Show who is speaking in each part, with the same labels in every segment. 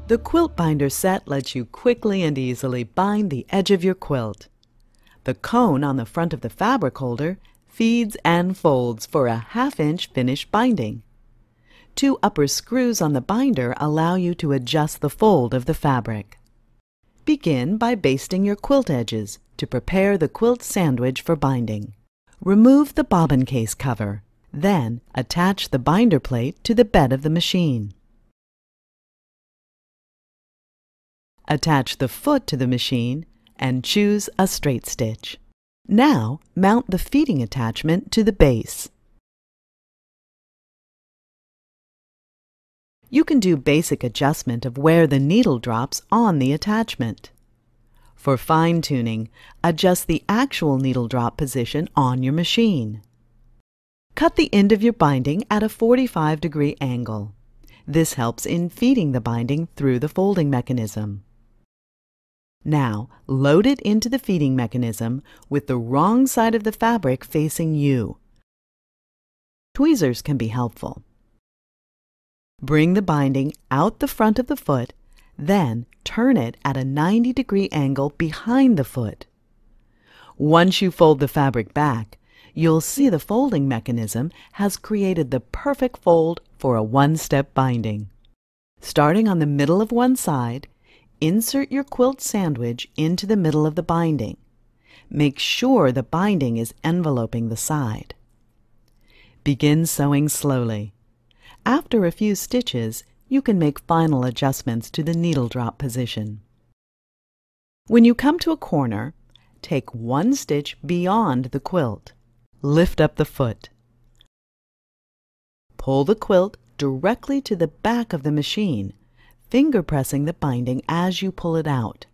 Speaker 1: The quilt binder set lets you quickly and easily bind the edge of your quilt. The cone on the front of the fabric holder feeds and folds for a 1/2-inch finished binding. 2 upper screws on the binder allow you to adjust the fold of the fabric. Begin by basting your quilt edges to prepare the quilt sandwich for binding. Remove the bobbin case cover. Then attach the binder plate to the bed of the machine. Attach the foot to the machine and choose a straight stitch. Now mount the feeding attachment to the base. You can do basic adjustment of where the needle drops on the attachment. For fine-tuning, adjust the actual needle drop position on your machine. Cut the end of your binding at a 45-degree angle. This helps in feeding the binding through the folding mechanism. Now, load it into the feeding mechanism with the wrong side of the fabric facing you. Tweezers can be helpful. Bring the binding out the front of the foot, then turn it at a 90-degree angle behind the foot. Once you fold the fabric back, you'll see the folding mechanism has created the perfect fold for a one-step binding. Starting on the middle of one side, insert your quilt sandwich into the middle of the binding. Make sure the binding is enveloping the side. Begin sewing slowly. After a few stitches, you can make final adjustments to the needle drop position. When you come to a corner, take 1 stitch beyond the quilt. Lift up the foot. Pull the quilt directly to the back of the machine, finger pressing the binding as you pull it out.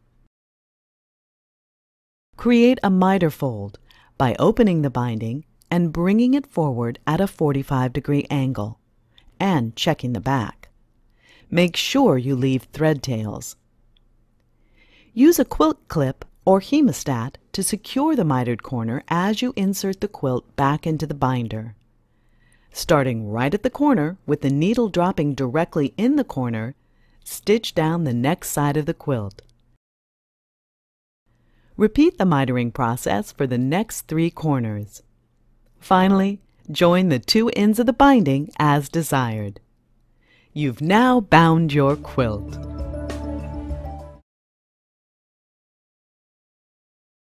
Speaker 1: Create a miter fold by opening the binding and bringing it forward at a 45-degree angle, and checking the back. Make sure you leave thread tails. Use a quilt clip or hemostat to secure the mitered corner as you insert the quilt back into the binder. Starting right at the corner with the needle dropping directly in the corner, stitch down the next side of the quilt. Repeat the mitering process for the next 3 corners. Finally, join the 2 ends of the binding as desired. You've now bound your quilt.